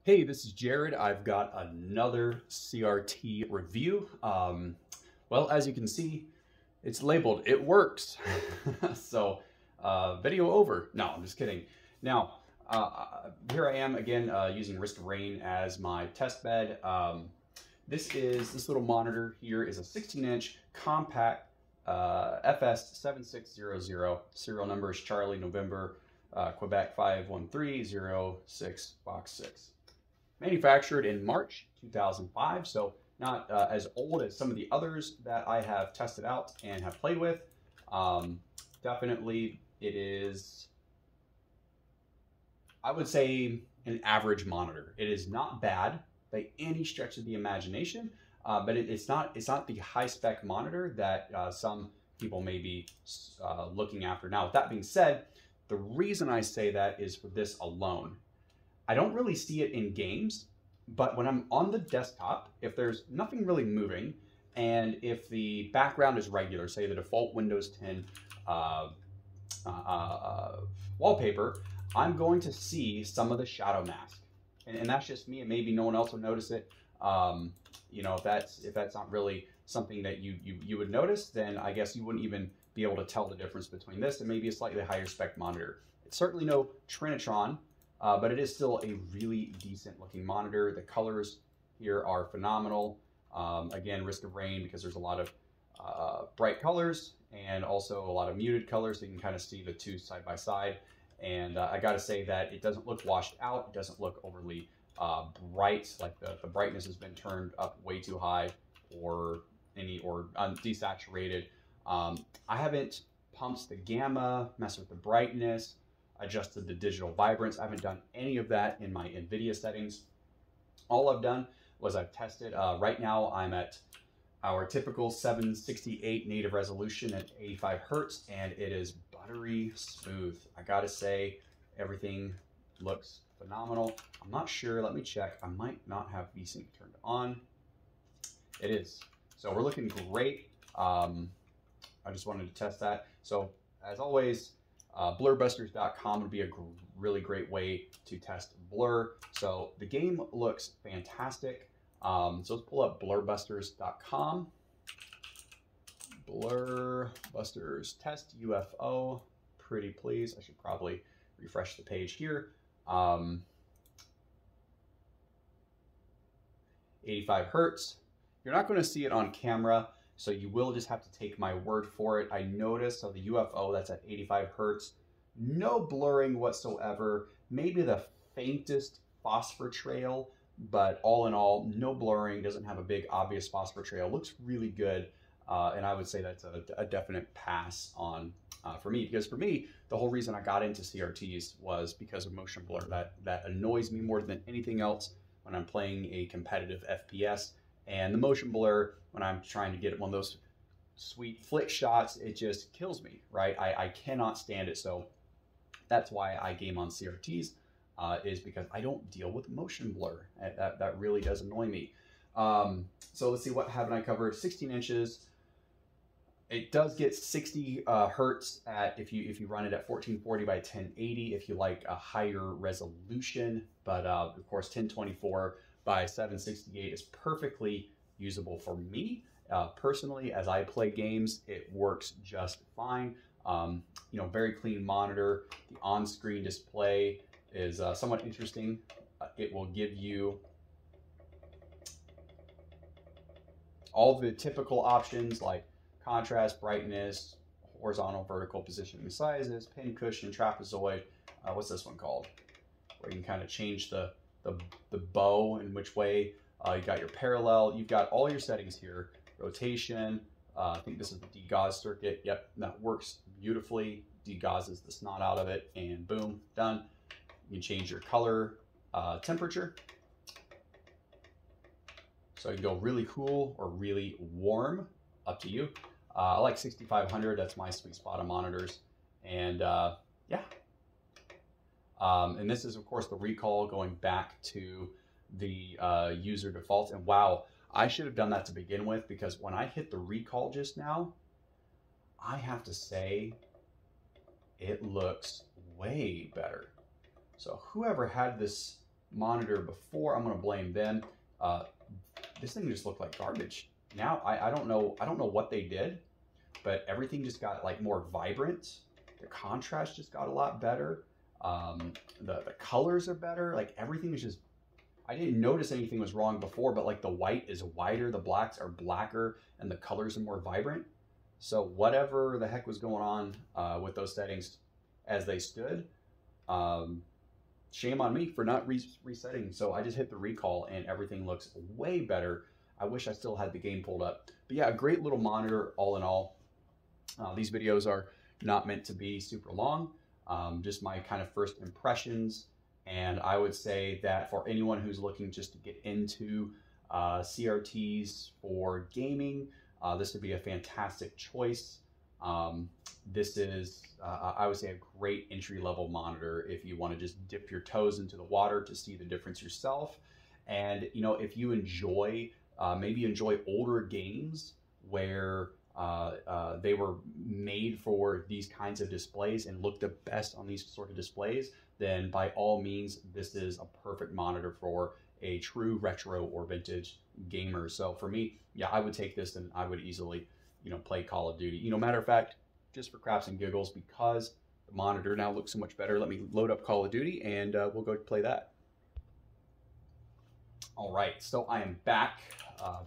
Hey, this is Jared. I've got another CRT review. Well, as you can see, it's labeled "It works." So, video over. No, I'm just kidding. Now, here I am again using Risk of Rain as my test bed. This little monitor here is a 16-inch Compaq FS7600. Serial number is Charlie November Quebec 51306 box 6. Manufactured in March 2005, so not as old as some of the others that I have tested out and have played with. Definitely it is, I would say, an average monitor. It is not bad by any stretch of the imagination, but it's not the high spec monitor that some people may be looking after. Now, with that being said, the reason I say that is for this alone. I don't really see it in games, but when I'm on the desktop, if there's nothing really moving, and if the background is regular, say the default Windows 10 wallpaper, I'm going to see some of the shadow mask. And that's just me, and maybe no one else will notice it. You know, if that's not really something that you would notice, then I guess you wouldn't even be able to tell the difference between this and maybe a slightly higher spec monitor. It's certainly no Trinitron, but it is still a really decent looking monitor. The colors here are phenomenal. Again, Risk of Rain, because there's a lot of bright colors and also a lot of muted colors, so you can kind of see the two side by side. And I gotta say that it doesn't look washed out. It doesn't look overly bright, like the brightness has been turned up way too high or desaturated. I haven't pumped the gamma, messed with the brightness, adjusted the digital vibrance. I haven't done any of that in my NVIDIA settings. All I've done was I've tested. Right now I'm at our typical 768 native resolution at 85 Hertz, and it is buttery smooth. I gotta say, everything looks phenomenal. I'm not sure, let me check. I might not have VSync turned on. It is. So we're looking great. I just wanted to test that. So as always, Blurbusters.com would be a really great way to test blur. So the game looks fantastic. So let's pull up Blurbusters.com. Blurbusters test UFO. Pretty please. I should probably refresh the page here. 85 Hertz. You're not going to see it on camera, so you will just have to take my word for it. I noticed, so the UFO, that's at 85 Hertz. No blurring whatsoever. Maybe the faintest phosphor trail, but all in all, no blurring. Doesn't have a big obvious phosphor trail. Looks really good, and I would say that's a definite pass on for me. Because for me, the whole reason I got into CRTs was because of motion blur. That annoys me more than anything else when I'm playing a competitive FPS. And the motion blur, when I'm trying to get one of those sweet flick shots, it just kills me, right? I cannot stand it. So that's why I game on CRTs, is because I don't deal with motion blur. That really does annoy me. So let's see, what haven't I covered? 16 inches. It does get 60 Hertz at if you run it at 1440 by 1080 if you like a higher resolution, but of course 1024 by 768 is perfectly usable for me. Personally, as I play games, it works just fine. You know, very clean monitor. The on-screen display is somewhat interesting. It will give you all the typical options like contrast, brightness, horizontal, vertical positioning sizes, pin cushion, trapezoid. What's this one called? Where you can kind of change the bow in which way. You got your parallel. You've got all your settings here. Rotation. I think this is the degauss circuit. Yep, that works beautifully. Degausses the snot out of it, and boom, done. You can change your color, temperature. So you can go really cool or really warm, up to you. I like 6500. That's my sweet spot of monitors. And yeah. And this is, of course, the recall going back to the user defaults. And wow, I should have done that to begin with, because when I hit the recall just now, I have to say it looks way better. So whoever had this monitor before, I'm going to blame them. This thing just looked like garbage. Now I don't know what they did, but everything just got like more vibrant. The contrast just got a lot better. The colors are better. Like everything is just, I didn't notice anything was wrong before, but like the white is whiter, the blacks are blacker, and the colors are more vibrant. So whatever the heck was going on with those settings as they stood, shame on me for not resetting. So I just hit the recall and everything looks way better. I wish I still had the game pulled up. But yeah, a great little monitor all in all. These videos are not meant to be super long, just my kind of first impressions. And I would say that for anyone who's looking just to get into CRTs for gaming, this would be a fantastic choice. This is, I would say, a great entry-level monitor if you want to just dip your toes into the water to see the difference yourself. And, you know, if you enjoy, maybe enjoy older games where they were made for these kinds of displays and look the best on these sort of displays, then by all means, this is a perfect monitor for a true retro or vintage gamer. So for me, yeah, I would take this and I would easily, you know, play Call of Duty. You know, matter of fact, just for craps and giggles, because the monitor now looks so much better, let me load up Call of Duty and we'll go play that. All right, so I am back.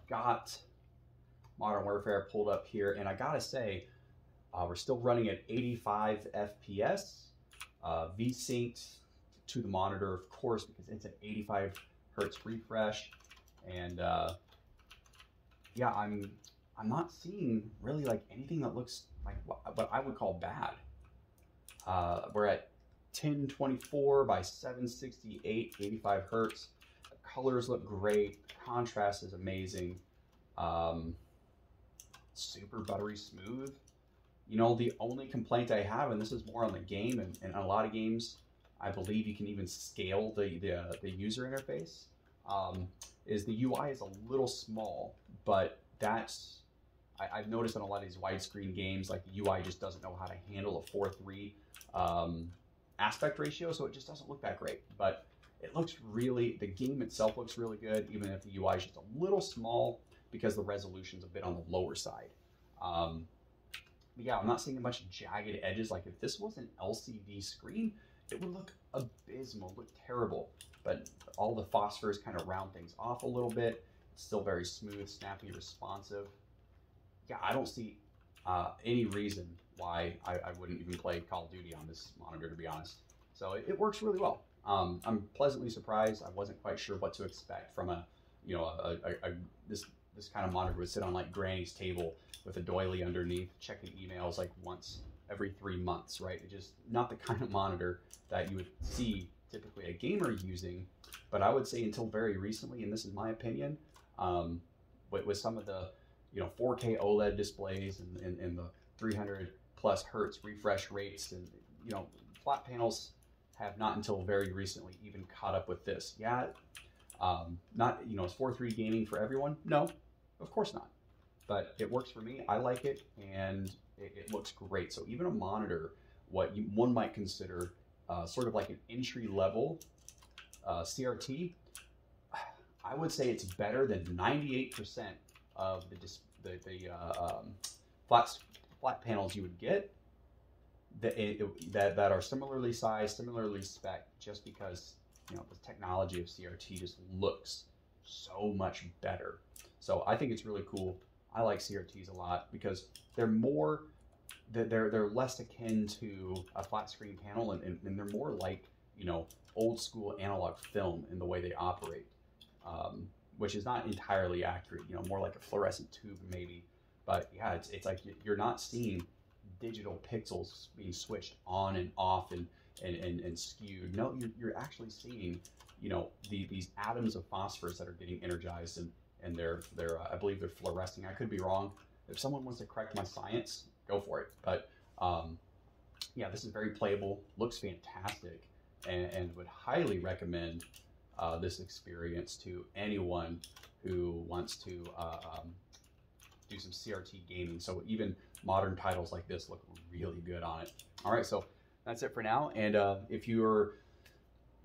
Got Modern Warfare pulled up here, and I gotta say, we're still running at 85 FPS, V-synced to the monitor, of course, because it's an 85 hertz refresh, and yeah, I'm not seeing really like anything that looks like what I would call bad. We're at 1024 by 768, 85 hertz. The colors look great. The contrast is amazing. Super buttery smooth. You know, the only complaint I have, and this is more on the game, and a lot of games, I believe you can even scale the user interface, is the UI is a little small, but that's, I've noticed in a lot of these widescreen games, like the UI just doesn't know how to handle a 4:3 aspect ratio, so it just doesn't look that great. But it looks really, the game itself looks really good, even if the UI is just a little small, because the resolution's a bit on the lower side. But yeah, I'm not seeing a bunch of jagged edges. Like if this was an LCD screen, it would look abysmal, look terrible. But all the phosphors kind of round things off a little bit. It's still very smooth, snappy, responsive. Yeah, I don't see any reason why I wouldn't even play Call of Duty on this monitor, to be honest. So it works really well. I'm pleasantly surprised. I wasn't quite sure what to expect from a, you know, this kind of monitor would sit on like Granny's table with a doily underneath, checking emails like once every 3 months, right? It's just not the kind of monitor that you would see typically a gamer using. But I would say until very recently, and this is my opinion, with some of the, you know, 4K OLED displays and the 300 plus hertz refresh rates, and, you know, flat panels have not until very recently even caught up with this. Yeah, not, you know, is 4:3 gaming for everyone? No, of course not. But it works for me. I like it, and it looks great. So even a monitor, one might consider sort of like an entry-level CRT, I would say it's better than 98% of the flat panels you would get that are similarly sized, similarly spec'd, just because, you know, the technology of CRT just looks so much better. So I think it's really cool. I like CRTs a lot because they're more, they're less akin to a flat screen panel, and they're more like, you know, old school analog film in the way they operate, which is not entirely accurate. You know, more like a fluorescent tube maybe. But yeah, it's like you're not seeing digital pixels being switched on and off and skewed. No, you're actually seeing, you know, these atoms of phosphorus that are getting energized, and they're I believe they're fluorescing. I could be wrong. If someone wants to correct my science, go for it. But yeah, this is very playable, looks fantastic, and would highly recommend this experience to anyone who wants to do some CRT gaming. So even modern titles like this look really good on it. All right, so that's it for now. And if you're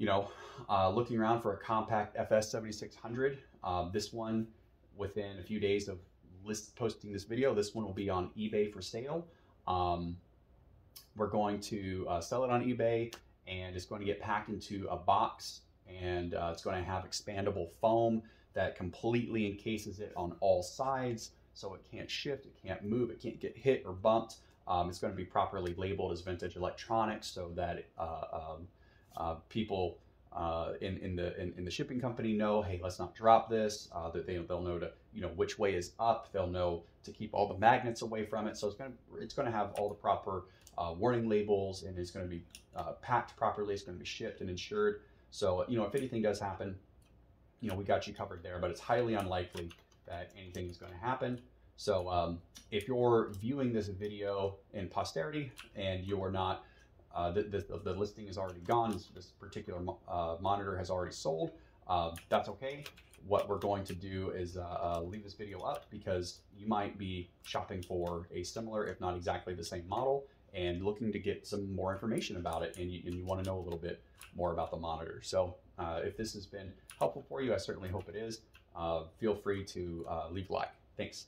looking around for a Compaq FS7600. This one, within a few days of posting this video, this one will be on eBay for sale. We're going to sell it on eBay, and it's going to get packed into a box, and it's going to have expandable foam that completely encases it on all sides, so it can't shift, it can't move, it can't get hit or bumped. It's going to be properly labeled as vintage electronics, so that people in the shipping company know, hey, let's not drop this. That they'll know to, which way is up. They'll know to keep all the magnets away from it. So it's going to have all the proper warning labels, and it's going to be packed properly. It's going to be shipped and insured. So if anything does happen, we got you covered there. But it's highly unlikely that anything is going to happen. So if you're viewing this video in posterity and you're not, the listing is already gone, this particular monitor has already sold, that's okay. What we're going to do is leave this video up, because you might be shopping for a similar, if not exactly the same model, and looking to get some more information about it, and you want to know a little bit more about the monitor. So if this has been helpful for you, I certainly hope it is. Feel free to leave a like. Thanks.